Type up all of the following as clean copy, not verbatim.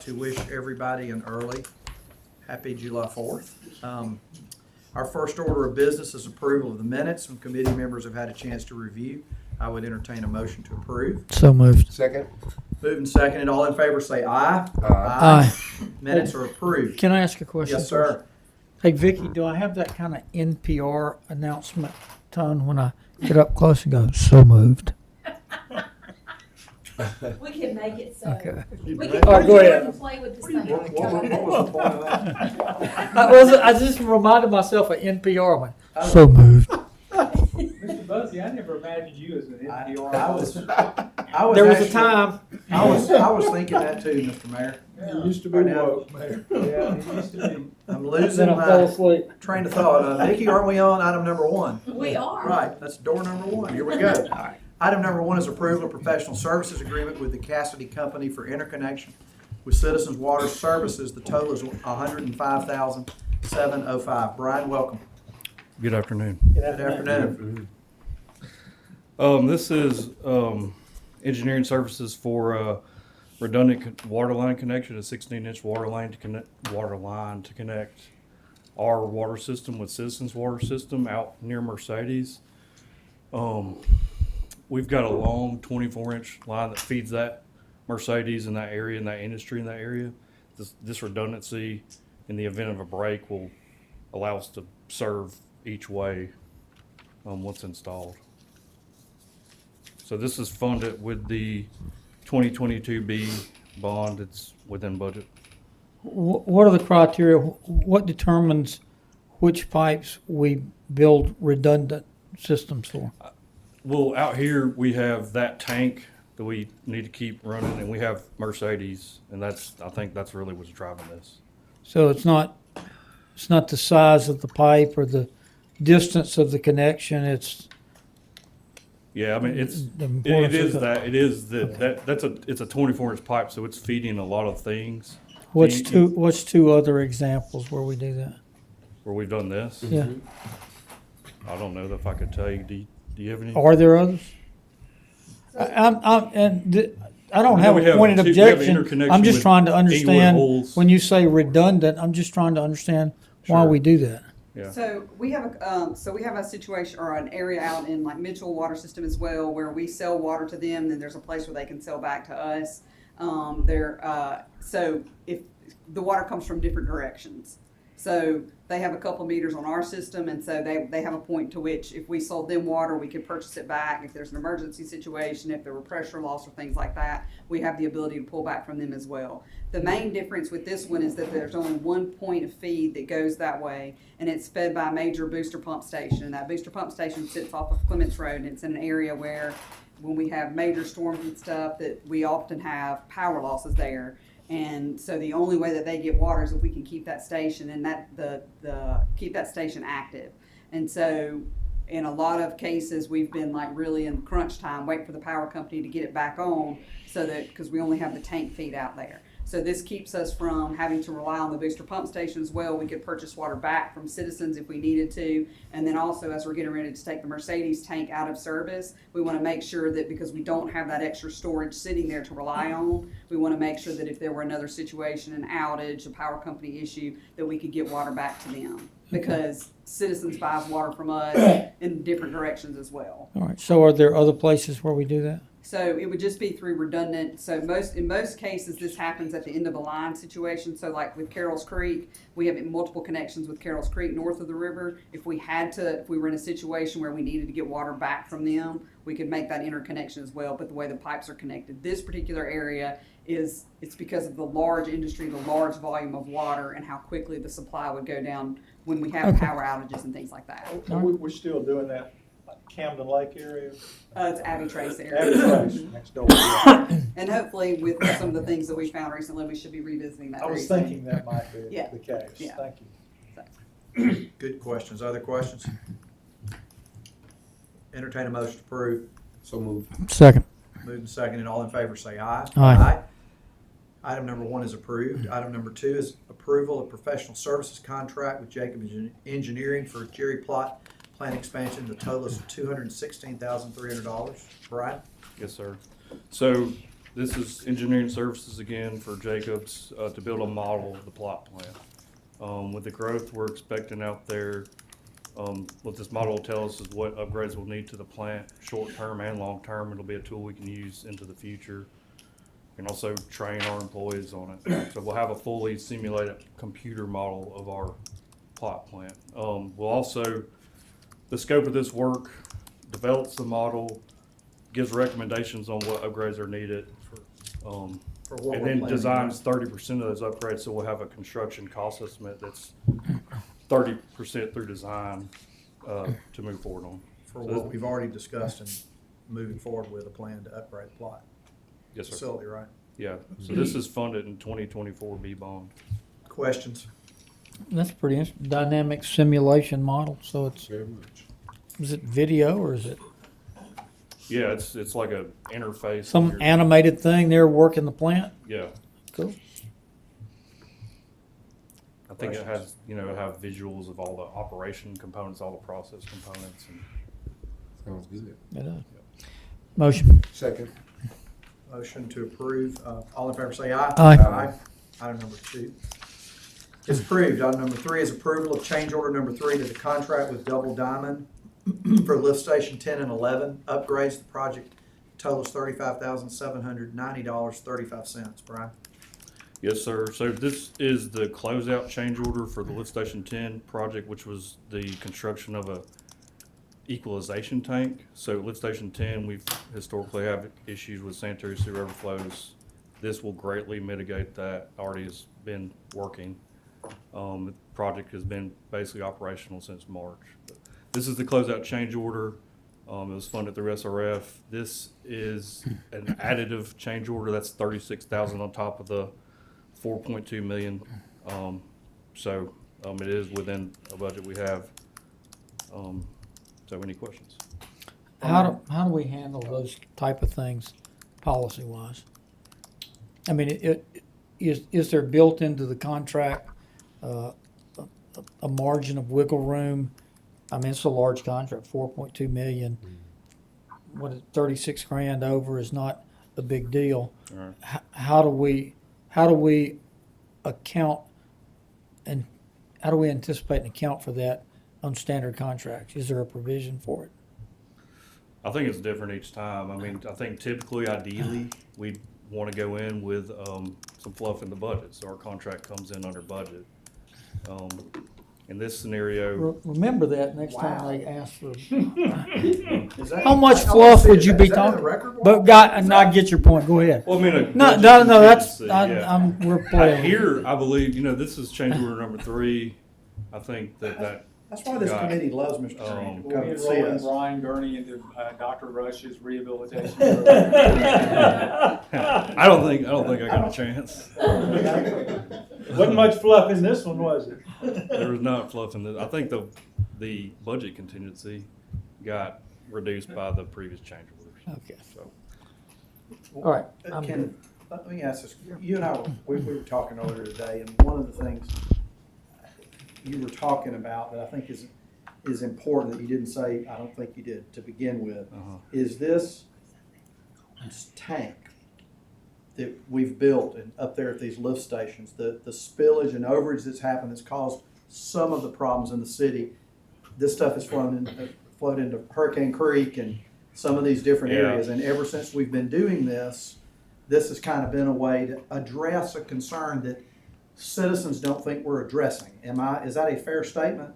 To wish everybody an early happy July 4th. Our first order of business is approval of the minutes. Some committee members have had a chance to review. I would entertain a motion to approve. So moved. Second. Moved and seconded. All in favor say aye. Aye. Minutes are approved. Can I ask a question? Yes, sir. Hey, Vicky, do I have that kind of NPR announcement tone when I get up close and go, so moved? We can make it so. Okay. We can, All right, go ahead. play with the same. What was the point of that? I just reminded myself of NPR when, so moved. Mr. Bussey, I never imagined you as an NPR. There was a actually- time. I was thinking that too, Mr. Mayor. You used to be Right now. woke, Mayor. Yeah, it used to be. I'm Then losing I fell my asleep. train of thought. Vicky, aren't we on item number 1? We are. Right, that's door number 1. Here we go. Item number 1 is approval of professional services agreement with the Cassidy Company for interconnection with Citizens Water Services. The total is $105,705. Brian, welcome. Good afternoon. Good afternoon. This is engineering services for redundant water line connection, a 16-inch water line to connect our water system with Citizens Water System out near Mercedes. We've got a long 24-inch line that feeds that Mercedes in that area, in that industry in that area. This redundancy in the event of a break will allow us to serve each way once installed. So this is funded with the 2022B bond. It's within budget. What are the criteria? What determines which pipes we build redundant systems for? Well, out here we have that tank that we need to keep running, and we have Mercedes, and I think that's really what's driving this. So it's not the size of the pipe or the distance of the connection. It's Yeah, I mean it's the it importance is of that it is that it's a 24-inch pipe, so it's feeding a lot of things. What's two other examples where we do that? Where we've done this? Yeah. I don't know if I could tell you. Do you have any? Are there others? I don't have we a have pointed we have objection. interconnection I'm just with trying to understand, holes. when you say redundant, I'm just trying to understand why Sure. we do that. Yeah. So we have a situation or an area out in like Mitchell Water System as well where we sell water to them. Then there's a place where they can sell back to us. So if the water comes from different directions, so they have a couple meters on our system, and so they have a point to which if we sold them water, we could purchase it back. If there's an emergency situation, if there were pressure loss or things like that, we have the ability to pull back from them as well. The main difference with this one is that there's only one point of feed that goes that way, and it's fed by a major booster pump station. And that booster pump station sits off of Clements Road, and it's in an area where when we have major storms and stuff that we often have power losses there. And so the only way that they get water is if we can keep that station and keep that station active. And so in a lot of cases, we've been like really in crunch time, wait for the power company to get it back on, so that because we only have the tank feed out there. So this keeps us from having to rely on the booster pump station as well. We could purchase water back from Citizens if we needed to. And then also, as we're getting ready to take the Mercedes tank out of service, we want to make sure that because we don't have that extra storage sitting there to rely on, we want to make sure that if there were another situation, an outage, a power company issue, that we could get water back to them. Because Citizens buys water from us in different directions as well. All right, so are there other places where we do that? So it would just be through redundant. So in most cases, this happens at the end of a line situation. So like with Carroll's Creek, we have multiple connections with Carroll's Creek north of the river. If we were in a situation where we needed to get water back from them, we could make that interconnection as well. But the way the pipes are connected, this particular area it's because of the large industry, the large volume of water, and how quickly the supply would go down when we have power outages and things like that. We're still doing that Camden Lake area. It's Abbey Trace area. Abbey Trace, next door. And hopefully with some of the things that we found recently, we should be revisiting that. I was very soon. thinking that might be Yeah. the case. Yeah. Thank you. Good questions. Other questions? Entertain a motion to approve. So moved. Second. Moved and seconded. All in favor say aye. Aye. Item number 1 is approved. Item number 2 is approval of professional services contract with Jacob Engineering for Jerry Plot plant expansion. The total is $216,300. Brian? Yes, sir. So this is engineering services again for Jacobs, to build a model of the plot plan. With the growth we're expecting out there, what this model will tell us is what upgrades we'll need to the plant, short-term and long-term. It'll be a tool we can use into the future. We can also train our employees on it. So we'll have a fully simulated computer model of our plot plant. We'll also, the scope of this work develops the model, gives recommendations on what upgrades are needed, For what and we're then planning, designs 30% of those upgrades, so we'll have a construction cost estimate that's 30% through design to move forward on. For what we've already discussed and moving forward with a plan to upgrade the plot Yes, sir. facility, right? Yeah, so this is funded in 2024 B bond. Questions? That's pretty interesting. Dynamic simulation model, so it's, Very much. is it video or is it Yeah, it's like a interface. some animated thing there working the plant? Yeah, Cool. I think it has, it have visuals of all the operation components, all the process components, and Sounds good. It does. Motion. Second. Motion to approve. All in favor say aye. Aye. Item number 2 is approved. Item number 3 is approval of change order number 3 to the contract with Double Diamond for lift station 10 and 11 upgrades. The project totals $35,790.35. Brian? yes, sir. So this is the closeout change order for the lift station 10 project, which was the construction of a equalization tank. So lift station 10, we've historically have issues with sanitary sewer overflows. This will greatly mitigate that. Already has been working. The project has been basically operational since March. But this is the closeout change order. It was funded through SRF. This is an additive change order. That's $36,000 on top of the 4.2 million. So it is within a budget we have. So any questions? How do we handle those type of things policy wise? I mean, is there built into the contract, a margin of wiggle room? I mean, it's a large contract, 4.2 million. What is 36 grand over is not a big deal. All right. How do we account and how do we anticipate and account for that on standard contracts? Is there a provision for it? I think it's different each time. I mean, I think typically, ideally, we'd want to go in with some fluff in the budget, so our contract comes in under budget. In this scenario, Remember that next Wow. time they ask for. Is that- How much I don't fluff see would it. you Is be that in the talking? record book? But and I get your point. Go ahead. well, I mean, a No, budget no, that's contingency, yeah. we're playing. Here, I believe, this is change order number 3. I think that That's why this Got it. committee loves Mr. Green to We'll come be and see enrolling us. Ryan Gurney into Dr. Rush's rehabilitation program. I don't think I got a chance. Wasn't much fluff in this one, was it? There was not fluff in this. I think the budget contingency got reduced by the previous change orders. Okay. So, All right. Ken, let me ask this. You and I, we were talking earlier today, and one of the things you were talking about that I think is important that you didn't say, I don't think you did to begin with, is this tank that we've built and up there at these lift stations, the spillage and overage that's happened that's caused some of the problems in the city. This stuff has flowed into Hurricane Creek and some of these different Yeah. areas. And ever since we've been doing this has kind of been a way to address a concern that citizens don't think we're addressing. Is that a fair statement?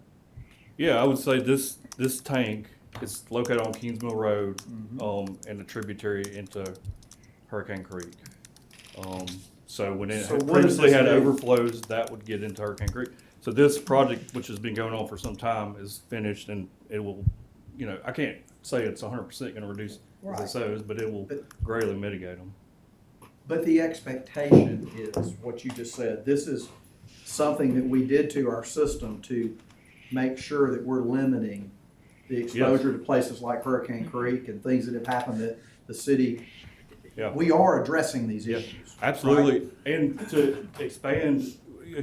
yeah, I would say this tank is located on Kingsmill Road, and a tributary into Hurricane Creek. So when it So what does previously this had do? overflows, that would get into Hurricane Creek. So this project, which has been going on for some time, is finished, and it will, I can't say it's 100% going to reduce Right. SOs, but it will greatly mitigate them. But the expectation is what you just said. This is something that we did to our system to make sure that we're limiting the exposure to places like Hurricane Creek and things that have happened that the city, Yeah. we are addressing these Yeah, issues. absolutely. And to expand,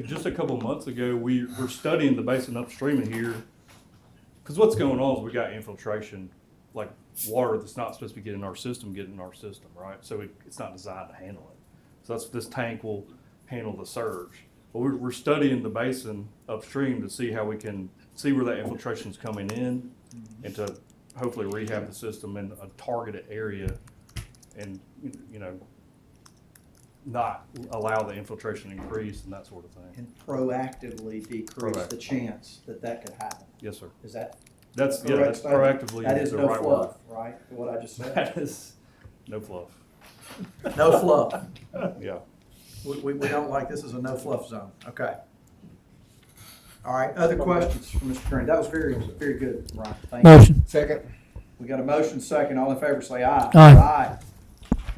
just a couple of months ago, we were studying the basin upstream of here. Because what's going on is we got infiltration like water that's not supposed to be getting in our system, get in our system, right? So it's not designed to handle it. So this tank will handle the surge. But we're studying the basin upstream to see how we can see where that infiltration is coming in and to hopefully rehab the system in a targeted area and, you know, not allow the infiltration to increase and that sort of thing. And proactively decrease the Proactive. chance that that could happen. Yes, sir. Is that That's correct statement? proactively That is the no right fluff, right, what I just word. said? That is no fluff. No fluff. Yeah. We don't like, this is a no fluff zone, okay. All right, other questions from Mr. Green? That was very, very good, Brian, thank you. Motion. Second. We got a motion second, all in favor say aye. Aye.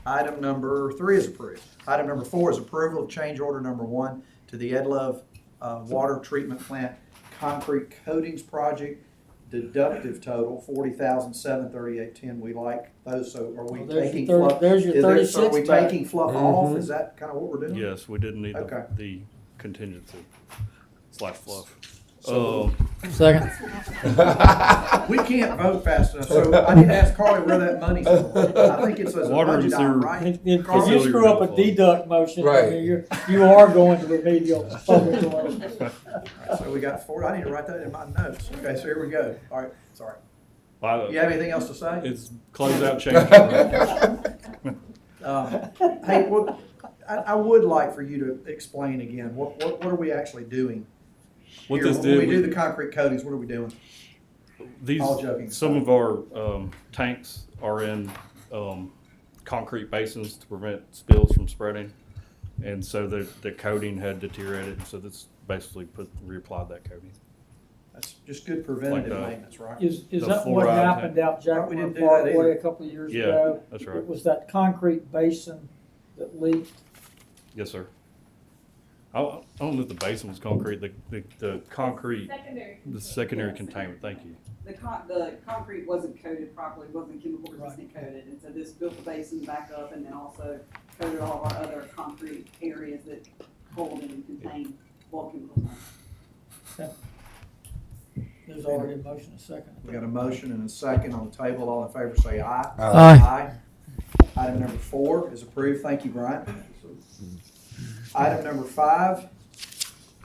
Item number 3 is approved. Item number 4 is approval of change order number 1 to the Ed Love Water Treatment Plant Concrete Coatings Project. Deductive total, $40,738.10. We like those, so are we Well, there's taking your 30 fluff? there's your so are 36 we back. taking fluff off? Is that kind of what we're doing? Yes, we didn't need Okay. the contingency / fluff. Second. We can't vote fast enough, so I need to ask Carly where that money's going. I think it's as a Water and budget item, sewer. right? If you Carly- screw up a deduct motion, I Right. mean, you are going to remedial public order. So we got 4, I need to write that in my notes. Okay, so here we go. All right, sorry. Well, You have anything else to say? it's close out change order. Hey, well, I would like for you to explain again, what are we actually doing? What here? this When we did, do the concrete coatings, what are we doing? these, all joking some of our tanks are in concrete basins to prevent spills from spreading. And so the coating had deteriorated, so that's basically reapplied that coating. That's just good preventative Like the- maintenance, right? Is The that what fluoride happened out Thought we Jackmore didn't do that Parkway either. a couple of years Yeah, ago? that's right. It was that concrete basin that leaked. Yes, sir. I don't know if the basin was concrete, the concrete, the secondary containment, thank you. The concrete wasn't coated properly, wasn't chemical resistant coated, and so this built the basin back up and then also coated all of our other concrete areas that hold and contain bulk chemicals. There's already a motion, a second. We got a motion and a second on the table. All in favor say aye. Aye. Item number 4 is approved. Thank you, Brian. Item number 5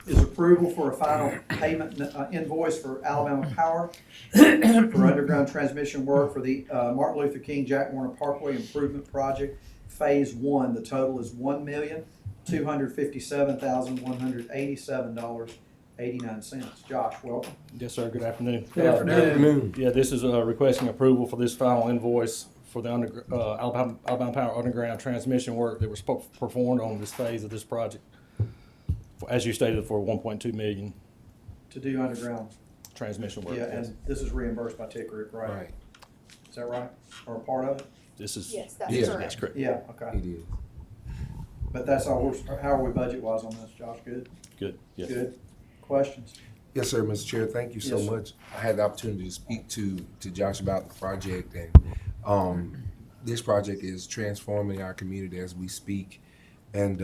is approval for a final payment invoice for Alabama Power for underground transmission work for the Martin Luther King Jack Warner Parkway Improvement Project, Phase 1. The total is $1,257,187.89. Josh, welcome. Yes, sir. Good afternoon. Good afternoon. Yeah, this is requesting approval for this final invoice for the Alabama Power underground transmission work that was performed on this phase of this project. As you stated, for 1.2 million To do underground. transmission work. Yeah, Yes. and this is reimbursed by TICRIC, right? Right. Is that right? Or a part of it? This is. Yes, that's Yeah. correct. That's correct. Yeah, okay. It is. But that's all, how are we budget-wise on this, Josh? Good? Good. Yes. Good. Questions? Yes, sir, Mr. Chair. Thank you so Yes, sir. much. I had the opportunity to speak to Josh about the project, and this project is transforming our community as we speak. And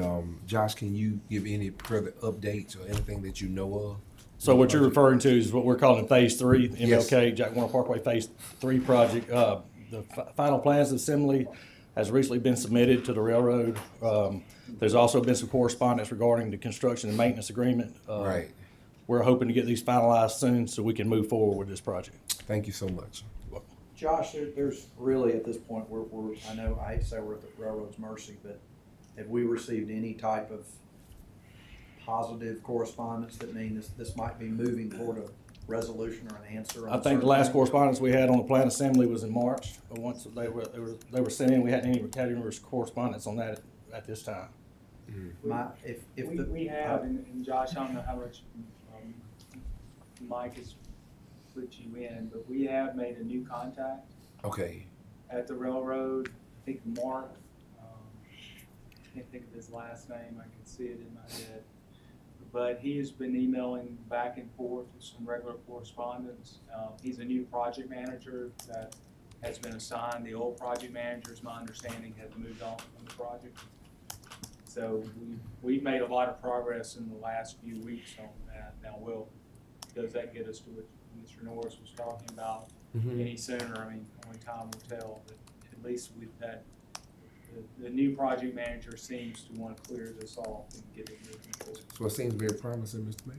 Josh, can you give any further updates or anything that you know of? So what you're referring to is what we're calling Phase 3, the Yes. MLK Jack Warner Parkway Phase 3 project. The final plans assembly has recently been submitted to the railroad. There's also been some correspondence regarding the construction and maintenance agreement. Right. We're hoping to get these finalized soon so we can move forward with this project. Thank you so much. Josh, there's really, at this point, I know, I hate to say we're at the railroad's mercy, but have we received any type of positive correspondence that means this might be moving toward a resolution or an answer? I think the last correspondence we had on the plan assembly was in March. But once they were sent in, we hadn't any correspondence on that at this time. We have, and Josh, I don't know how much Mike has put you in, but we have made a new contact Okay. at the railroad. I think Mark, can't think of his last name, I can see it in my head. But he has been emailing back and forth with some regular correspondence. He's a new project manager that has been assigned. The old project manager, is my understanding, has moved on from the project. So we've made a lot of progress in the last few weeks on that. Now, does that get us to what Mr. Norris was talking about? any sooner. I mean, only time will tell, but at least with that, the new project manager seems to want to clear this off and get it moving forward. So it seems very promising, Mr. Mayor.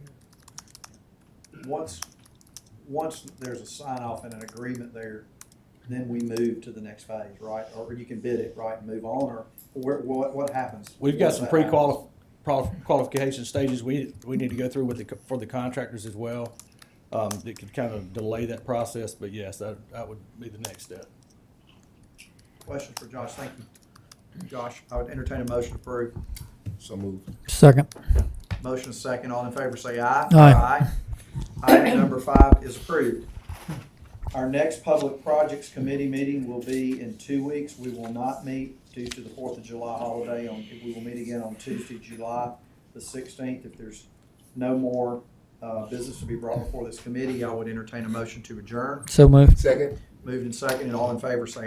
Once there's a sign off and an agreement there, then we move to the next phase, right? Or you can bid it, right, and move on, or what happens? We've got once some that happens? qualification stages we need to go through for the contractors as well. That could kind of delay that process, but yes, that would be the next step. Questions for Josh? Thank you. Josh, I would entertain a motion to approve. So move. Second. Motion is second. All in favor say aye. Aye. Item number 5 is approved. Our next Public Projects Committee meeting will be in 2 weeks. We will not meet due to the 4th of July holiday. We will meet again on Tuesday, July the 16th. If there's no more business to be brought before this committee, I would entertain a motion to adjourn. So moved. Second. Moved and second, and all in favor say aye.